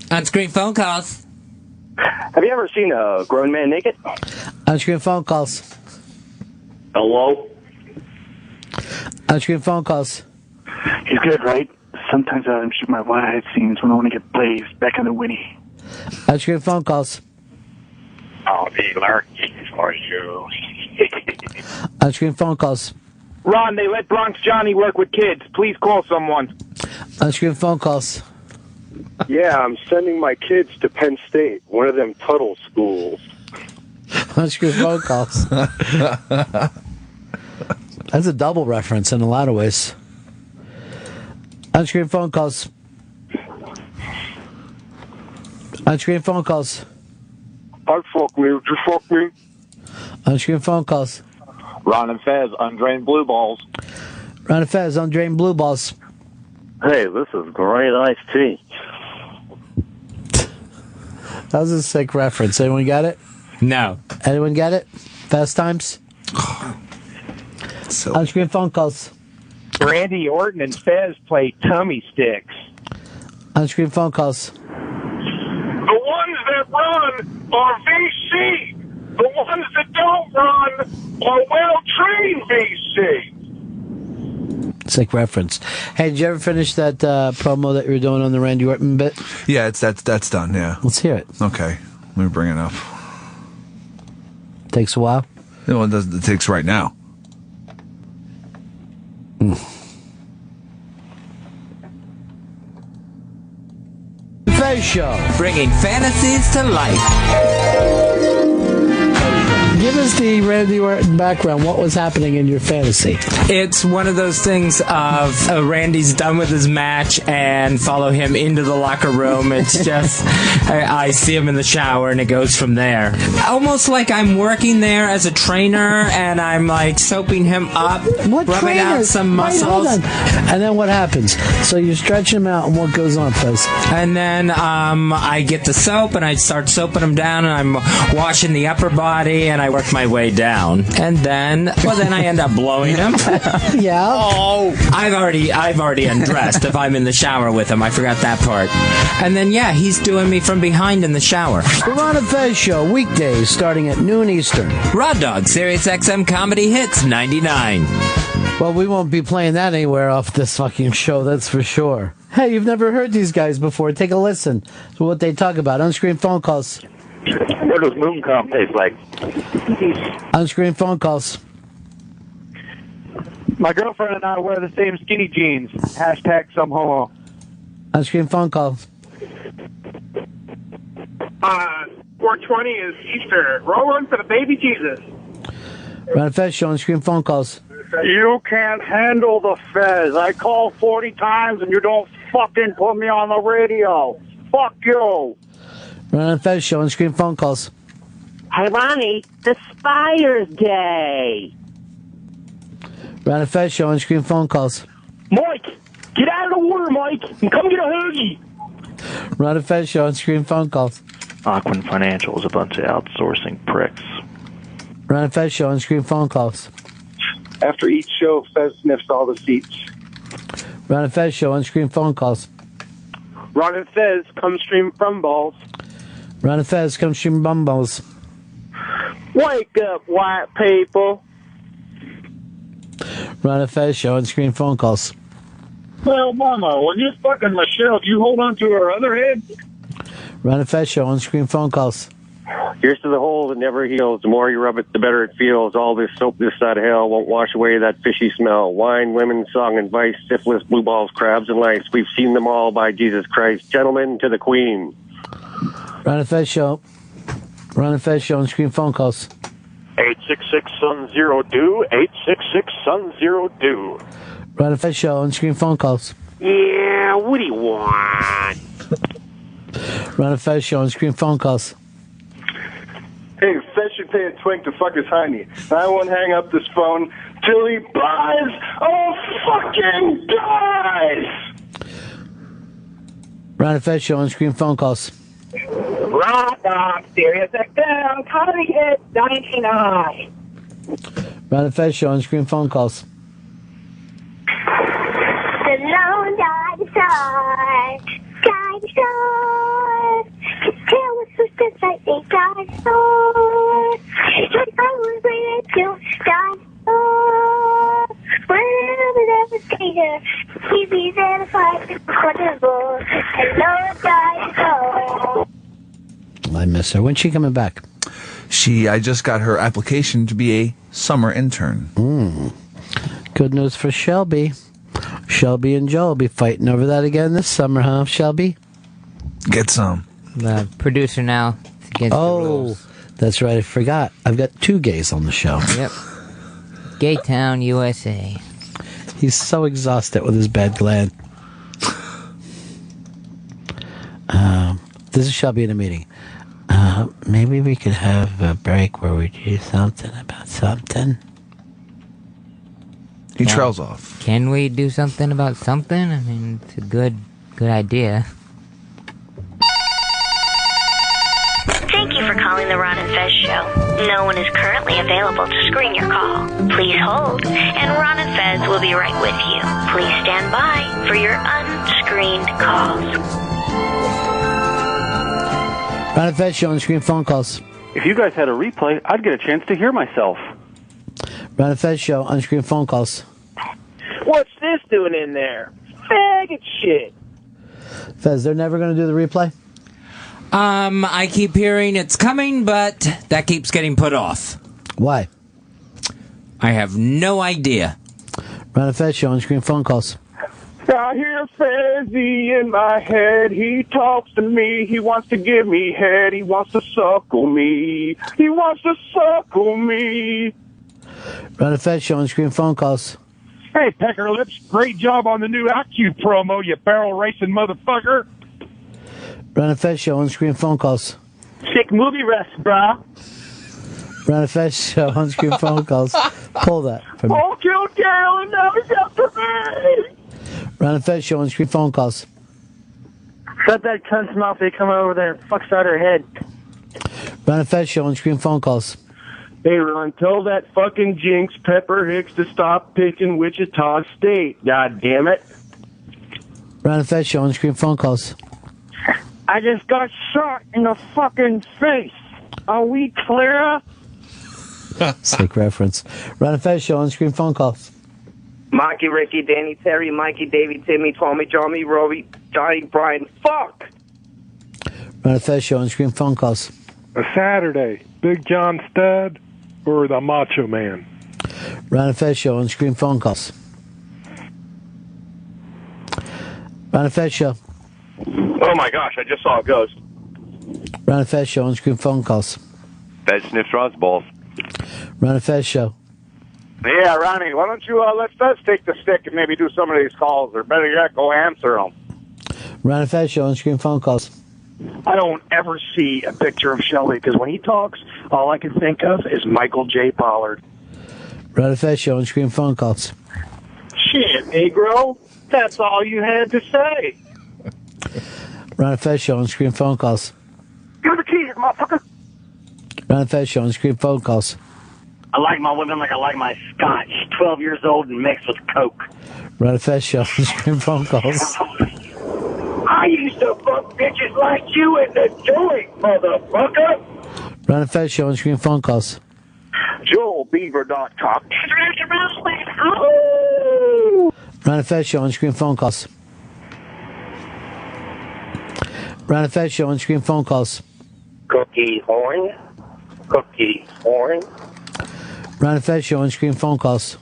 On-screen phone calls. Have you ever seen a grown man naked? On-screen phone calls. Hello? On-screen phone calls. He's good, right? Sometimes I shoot my wide scenes when I want to get blazed back in the Winnie. Unscreened phone calls. I'll be lurking for you. Unscreened phone calls. Ron, they let Bronx Johnny work with kids. Please call someone. Unscreened phone calls. Yeah, I'm sending my kids to Penn State, one of them Tuttle schools. Unscreened phone calls. That's a double reference in a lot of ways. Unscreened phone calls. Unscreened phone calls. I'd fuck me. Would you fuck me? Unscreened phone calls. Ron and Fez, undrained blue balls. Ron and Fez, undrained blue balls. Hey, this is great iced tea. That was a sick reference. Anyone got it? No. Anyone get it? Fast times? Unscreened phone calls. Randy Orton and Fez play tummy sticks. Unscreened phone calls. The ones that run are VC. The ones that don't run are well-trained VC. Sick reference. Hey, did you ever finish that promo that you were doing on the Randy Orton bit? Yeah, that's done, yeah. Let's hear it. Okay. Let me bring it up. Takes a while? No, it doesn't. It takes right now. Fez Show. Bringing fantasies to life. Give us the Randy Orton background. What was happening in your fantasy? It's one of those things of Randy's done with his match and follow him into the locker room. It's just, I see him in the shower and it goes from there. Almost like I'm working there as a trainer and I'm like soaping him up, rubbing out some muscles. Wait, hold on. And then what happens? So you stretch him out and what goes on, Fez? And then I get the soap and I start soaping him down and I'm washing the upper body and I work my way down. And then I end up blowing him. Yeah. Oh, I've already undressed if I'm in the shower with him. I forgot that part. And then, yeah, he's doing me from behind in the shower. The Ron and Fez Show, weekdays starting at noon Eastern. Raw Dog, Sirius XM Comedy Hits 99. Well, we won't be playing that anywhere off this fucking show, that's for sure. Hey, you've never heard these guys before. Take a listen to what they talk about. Unscreened phone calls. What does moon comp taste like? Unscreened phone calls. My girlfriend and I wear the same skinny jeans. Hashtag some homo. Unscreened phone calls. 420 is Easter. Roll on for the baby Jesus. Ron and Fez Show, unscreened phone calls. You can't handle the Fez. I call 40 times and you don't fucking put me on the radio. Fuck you. Ron and Fez Show, unscreened phone calls. Hey, Ronnie, the Spider's Day. Ron and Fez Show, unscreened phone calls. Mike, get out of the water, Mike, and come get a hoagie. Ron and Fez Show, unscreened phone calls. Aquin Financial is a bunch of outsourcing pricks. Ron and Fez Show, unscreened phone calls. After each show, Fez sniffs all the seats. Ron and Fez Show, unscreened phone calls. Ron and Fez, come stream from balls. Ron and Fez, come stream bumbles. Wake up, white people. Ron and Fez Show, unscreened phone calls. Well, Mama, when you're fucking Michelle, do you hold on to her other head? Ron and Fez Show, unscreened phone calls. Here's to the hole that never heals. The more you rub it, the better it feels. All this soap this side of hell won't wash away that fishy smell. Wine, women, song, and vice, syphilis, blue balls, crabs, and lice. We've seen them all by Jesus Christ. Gentlemen, to the Queen. Ron and Fez Show. Ron and Fez Show, unscreened phone calls. 866-SUN-0-DO, 866-SUN-0-DO. Ron and Fez Show, unscreened phone calls. Yeah, what do you want? Ron and Fez Show, unscreened phone calls. Hey, Fez should pay a twink to fuck his hiney. I won't hang up this phone till he buys or fucking dies! Ron and Fez Show, unscreened phone calls. Rock Dog, Sirius XM, Comedy Hits 99. Ron and Fez Show, unscreened phone calls. The lone dinosaur, dinosaur. His tail was twisted like a dinosaur. His tongue was braided to dinosaur. Whenever there was danger, he'd be there to fight the corners. The lone dinosaur. miss her. When's she coming back? I just got her application to be a summer intern. Good news for Shelby. Shelby and Joe will be fighting over that again this summer, huh, Shelby? Get some. The producer now. Oh, that's right. I forgot. I've got 2 gays on the show. Yep. Gay Town, USA. He's so exhausted with his bad gland. This is Shelby in a meeting. Maybe we could have a break where we do something about something. He trails off. Can we do something about something? I mean, it's a good idea. Thank you for calling the Ron and Fez show. No one is currently available to screen your call. Please hold, and Ron and Fez will be right with you. Please stand by for your unscreened calls. Ron and Fez show, unscreened phone calls. If you guys had a replay, I'd get a chance to hear myself. Ron and Fez show, unscreened phone calls. What's this doing in there? Faggot shit. Fez, they're never going to do the replay? I keep hearing it's coming, but that keeps getting put off. Why? I have no idea. Ron and Fez show, unscreened phone calls. I hear Fezzy in my head. He talks to me. He wants to give me head. He wants to suckle me. He wants to suckle me. Ron and Fez show, unscreened phone calls. Hey, Pecker Lips, great job on the new AccuTrade promo, you barrel racing motherfucker. Ron and Fez show, unscreened phone calls. Sick movie rest, brah. Ron and Fez show, unscreened phone calls. Pull that from me. Oh, killed Gail, and now he's after me. Ron and Fez show, unscreened phone calls. Shut that cunt's mouth. They come over there and fucks out her head. Ron and Fez show, unscreened phone calls. Hey, Ron, tell that fucking jinx Pepper Hicks to stop picking Wichita State. God damn it. Ron and Fez show, unscreened phone calls. I just got shot in the fucking face. Are we clear? Sick reference. Ron and Fez show, unscreened phone calls. Mikey, Ricky, Danny, Terry, Mikey, Davey, Timmy, Tommy, Johnny, Robbie, Johnny, Brian. Fuck! Ron and Fez show, unscreened phone calls. A Saturday, Big John Studd or the Macho Man? Ron and Fez show, unscreened phone calls. Ron and Fez show. Oh my gosh, I just saw a ghost. Ron and Fez show, unscreened phone calls. Fez sniffs Ron's balls. Ron and Fez show. Yeah, Ronnie, why don't you let Fez take the stick and maybe do some of these calls, or better yet, go answer them. Ron and Fez show, unscreened phone calls. I don't ever see a picture of Shelby because when he talks, all I can think of is Michael J. Pollard. Ron and Fez show, unscreened phone calls. Shit, Negro. That's all you had to say. Ron and Fez show, unscreened phone calls. Give me the keys, motherfucker. Ron and Fez show, unscreened phone calls. I like my women like I like my scotch. 12 years old and mixed with Coke. Ron and Fez show, unscreened phone calls. I used to fuck bitches like you in the joint, motherfucker. Ron and Fez show, unscreened phone calls. JoelBeaver.com. Ron and Fez show, unscreened phone calls. Ron and Fez show, unscreened phone calls. Cookie horn. Cookie horn. Ron and Fez show, unscreened phone calls.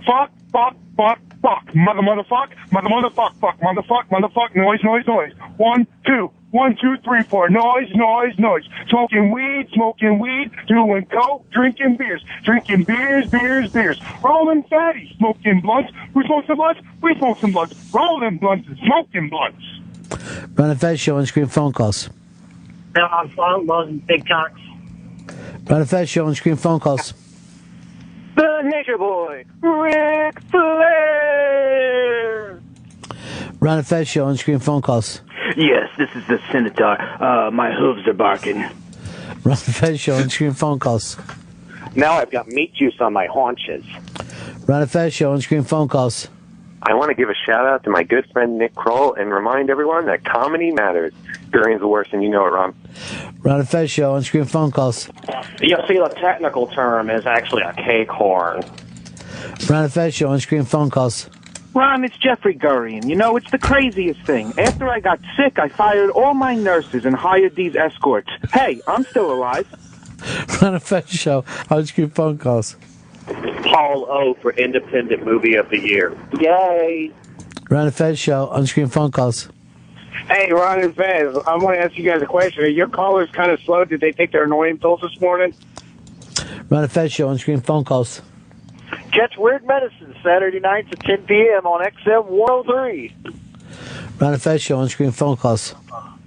Fuck, fuck, fuck, fuck. Motherfuck, motherfuck, fuck, motherfuck, noise, noise, noise. 1, 2, 1, 2, 3, 4. Noise, noise, noise. Smoking weed, doing coke, drinking beers, beers. Rolling fatty, smoking blunts. Who smokes some blunts? We smoke some blunts. Rolling blunts and smoking blunts. Ron and Fez show, unscreened phone calls. Now I'm fun, wasn't big cocks. Ron and Fez show, unscreened phone calls. The Nature Boy, Ric Flair. Ron and Fez show, unscreened phone calls. Yes, this is the Senator. My hooves are barking. Ron and Fez show, unscreened phone calls. Now I've got meat juice on my haunches. Ron and Fez show, unscreened phone calls. I want to give a shout-out to my good friend Nick Kroll and remind everyone that comedy matters. Experience the worst, and you know it, Ron. Ron and Fez show, unscreened phone calls. You see, the technical term is actually a cake horn. Ron and Fez show, unscreened phone calls. Ron, it's Jeffrey Gurian. You know, it's the craziest thing. After I got sick, I fired all my nurses and hired these escorts. Hey, I'm still alive. Ron and Fez show. Unscreened phone calls. Paul O for Independent Movie of the Year. Yay! Ron and Fez show. Unscreened phone calls. Hey, Ron and Fez, I want to ask you guys a question. Are your callers kind of slow? Did they take their annoying pills this morning? Ron and Fez show. Unscreened phone calls. Catch Weird Medicine Saturday nights at 10 p.m. on XM 103. Ron and Fez show. Unscreened phone calls.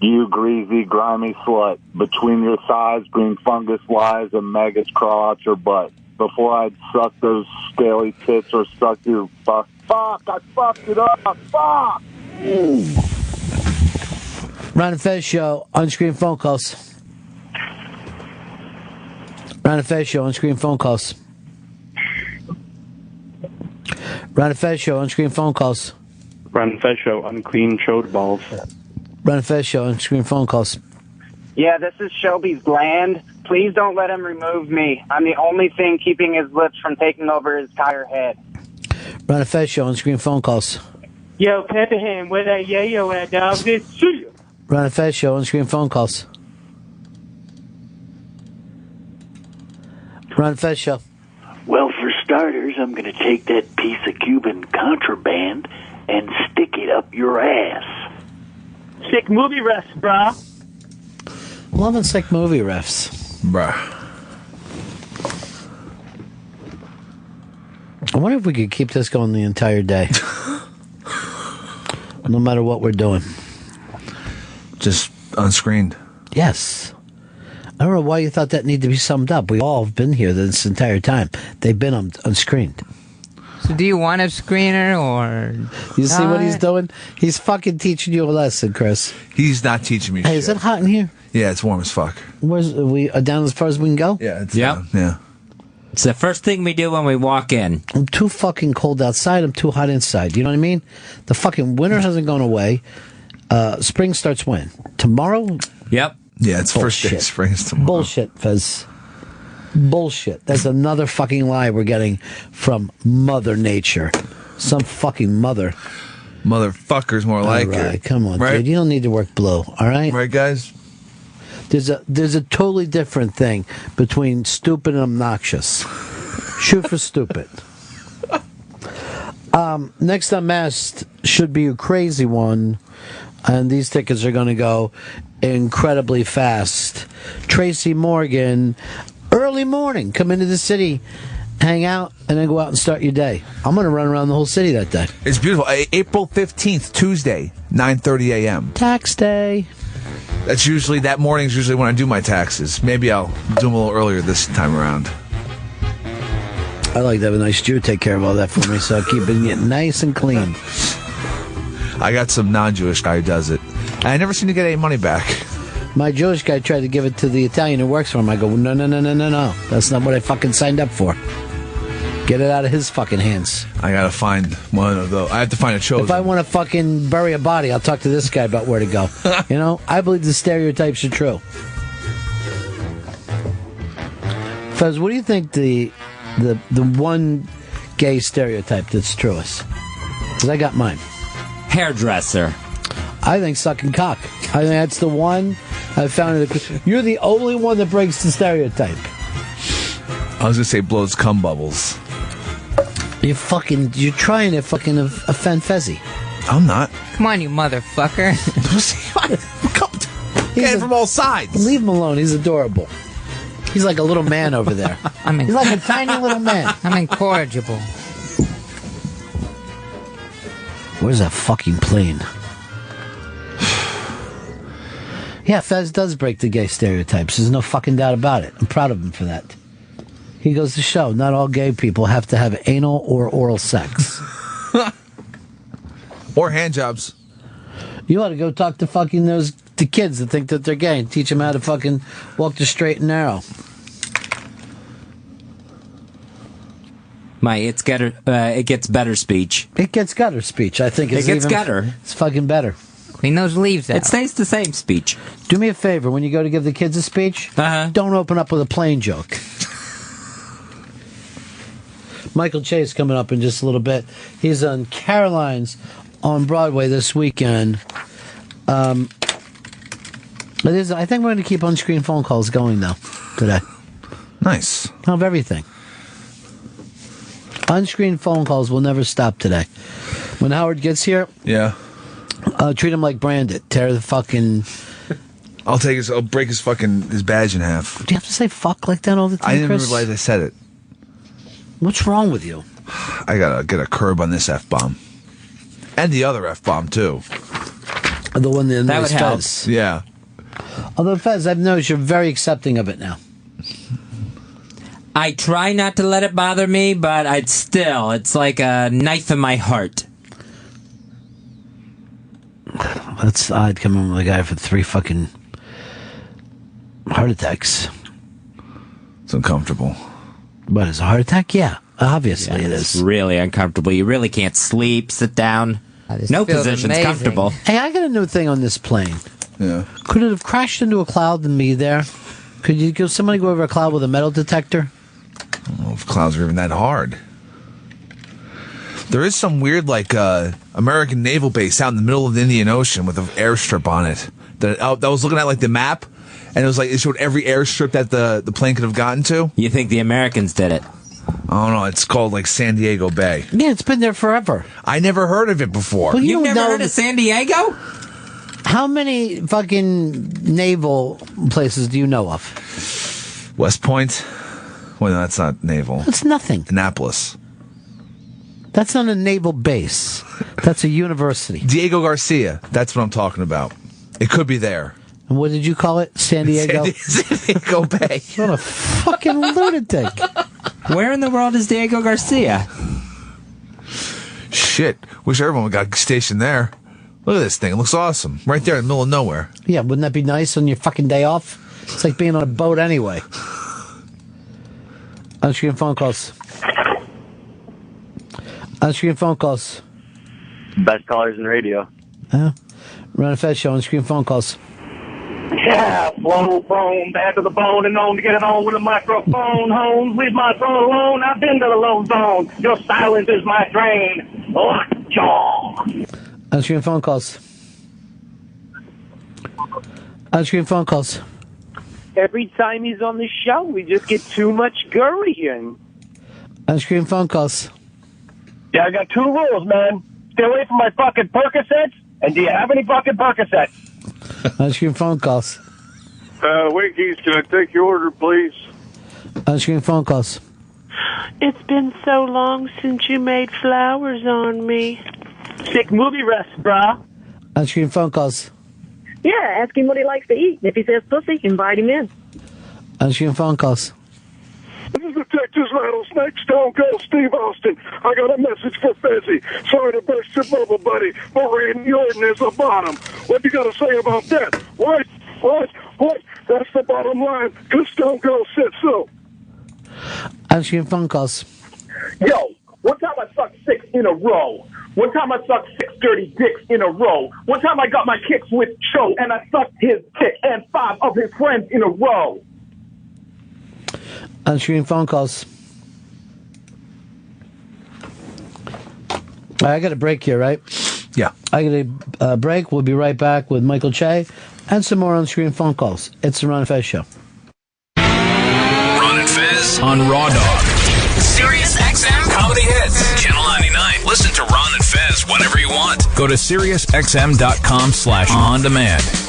You greasy, grimy slut. Between your thighs, green fungus lies and maggots crawl out your butt. Before I'd suck those scaly tits or suck your fuck. Fuck, I fucked it up. Fuck! Ron and Fez show. Unscreened phone calls. Ron and Fez show. Unscreened phone calls. Ron and Fez show. Unscreened phone calls. Ron and Fez show. Unclean chode balls. Ron and Fez show. Unscreened phone calls. Yeah, this is Shelby's gland. Please don't let him remove me. I'm the only thing keeping his lips from taking over his entire head. Ron and Fez show. Unscreened phone calls. Yo, Pepperham, where that yayo at, dog? See ya. Ron and Fez show. Unscreened phone calls. Ron and Fez show. Well, for starters, I'm going to take that piece of Cuban contraband and stick it up your ass. Sick movie refs, brah. Loving sick movie refs. Bruh. I wonder if we could keep this going the entire day. No matter what we're doing. Just unscreened. Yes. I don't know why you thought that needed to be summed up. We all have been here this entire time. They've been unscreened. So do you want a screener or... You see what he's doing? He's fucking teaching you a lesson, Chris. He's not teaching me Hey, shit. is it hot in here? Yeah, it's warm as fuck. Where's are we down as far as we can go? Yeah, it's Yep. down. Yeah. It's the first thing we do when we walk in. I'm too fucking cold outside. I'm too hot inside. You know what I mean? The fucking winter hasn't gone away. Spring starts when? Tomorrow? Yep. Yeah, it's first day of Bullshit. spring is tomorrow. Bullshit, Fez. Bullshit. That's another fucking lie we're getting from Mother Nature. Some fucking mother. Motherfuckers more like all right, it. come on, Right? dude. You don't need to work blue, all right? Right, guys? There's a totally different thing between stupid and obnoxious. Shoot for stupid. Next Unmasked should be a crazy one, and these tickets are going to go incredibly fast. Tracy Morgan, early morning, come into the city, hang out, and then go out and start your day. I'm going to run around the whole city that day. It's beautiful. April 15th, Tuesday, 9:30 a.m. Tax day. That morning's usually when I do my taxes. Maybe I'll do them a little earlier this time around. I like to have a nice Jew take care of all that for me, so I keep it nice and clean. I got some non-Jewish guy who does it. I never seem to get any money back. My Jewish guy tried to give it to the Italian who works for him. I go, no. That's not what I fucking signed up for. Get it out of his fucking hands. I gotta find one of those. I have to find a chosen. If I want to fucking bury a body, I'll talk to this guy about where to go. You know, I believe the stereotypes are true. Fez, what do you think the one gay stereotype that's truest? Because I got mine. Hairdresser. I think sucking cock. I think that's the one I found. You're the only one that breaks the stereotype. I was gonna say blows cum bubbles. You're trying to fucking offend Fezzy. I'm not. Come on, you motherfucker. Get it from all sides. Leave him alone. He's adorable. He's like a little man over there. He's like a tiny little man. I'm incorrigible. Where's that fucking plane? Yeah, Fez does break the gay stereotypes. There's no fucking doubt about it. I'm proud of him for that. He goes to show not all gay people have to have anal or oral sex. Or hand jobs. You ought to go talk to fucking the kids that think that they're gay and teach them how to fucking walk the straight and narrow. It gets better speech. It gets gutter speech, I think. It gets gutter. It's fucking better. Clean those leaves out. It stays the same speech. Do me a favor, when you go to give the kids a speech, don't open up with a plain joke. Michael Che coming up in just a little bit. He's on Caroline's on Broadway this weekend. I think we're going to keep unscreened phone calls going, though, today. Nice. Of everything. Unscreened phone calls will never stop today. When Howard gets here, treat him like Brandit. Tear the fucking... I'll break his badge in half. Do you have to say fuck like that all the time, I didn't Chris? realize I said it. What's wrong with you? I gotta get a curb on this F-bomb. And the other F-bomb, too. The one that would help. Fez. Yeah. Although, Fez, I've noticed you're very accepting of it now. I try not to let it bother me, but it's like a knife in my heart. That's odd coming from a guy for 3 fucking heart attacks. It's uncomfortable. But it's a heart attack? Yeah, obviously it It's is. really uncomfortable. You really can't sleep, sit down. No feels position's amazing. comfortable. Hey, I got a new thing on this plane. Yeah. Could it have crashed into a cloud and be there? Could somebody go over a cloud with a metal detector? I don't know if clouds are even that hard. There is some weird, American naval base out in the middle of the Indian Ocean with an airstrip on it. That I was looking at, the map, and it was it showed every airstrip that the plane could have gotten to. You think the Americans did it? I don't know. It's called, San Diego Bay. Yeah, it's been there forever. I never heard of it before. Well, You've never heard of San Diego? How many fucking naval places do you know of? West Point? Well, no, that's not naval. That's nothing. Annapolis. That's not a naval base. That's a university. Diego Garcia. That's what I'm talking about. It could be there. And what did you call it? San Diego? San Diego Bay. What a fucking lunatic. Where in the world is Diego Garcia? Shit. Wish everyone got stationed there. Look at this thing. It looks awesome. Right there in the middle of nowhere. Yeah, wouldn't that be nice on your fucking day off? It's like being on a boat anyway. Unscreened phone calls. Unscreened phone calls. Best callers in radio. Ron and Fez show. Unscreened phone calls. Yeah, flow phone, bad to the bone and known to get it on with a microphone. Homes, leave my phone alone. I've been to the low zone. Your silence is my drain. Lockjaw. Unscreened phone calls. Unscreened phone calls. Every time he's on the show, we just get too much Gurian. Unscreened phone calls. Yeah, I got 2 rules, man. Stay away from my fucking Percocets. And do you have any fucking Percocets? Unscreened phone calls. Winkies, can I take your order, please? Unscreened phone calls. It's been so long since you made flowers on me. Sick movie rest, brah. Unscreened phone calls. Yeah, ask him what he likes to eat. If he says pussy, invite him in. Unscreened phone calls. This is the Texas Rattlesnake, Stone Cold Steve Austin. I got a message for Fezzy. Sorry to burst your bubble, buddy, but Randy Orton is the bottom. What you got to say about that? What? That's the bottom line, because Stone Cold said so. Unscreened phone calls. Yo, one time I sucked 6 in a row. One time I sucked 6 dirty dicks in a row. One time I got my kicks with Cho, and I sucked his dick and 5 of his friends in a row. Unscreened phone calls. All right, I got a break here, right? Yeah. I got a break. We'll be right back with Michael Che and some more unscreened phone calls. It's the Ron and Fez Show. Ron and Fez on Raw Dog. Sirius XM Comedy Hits. Channel 99. Listen to Ron and Fez whenever you want. Go to SiriusXM.com/on-demand.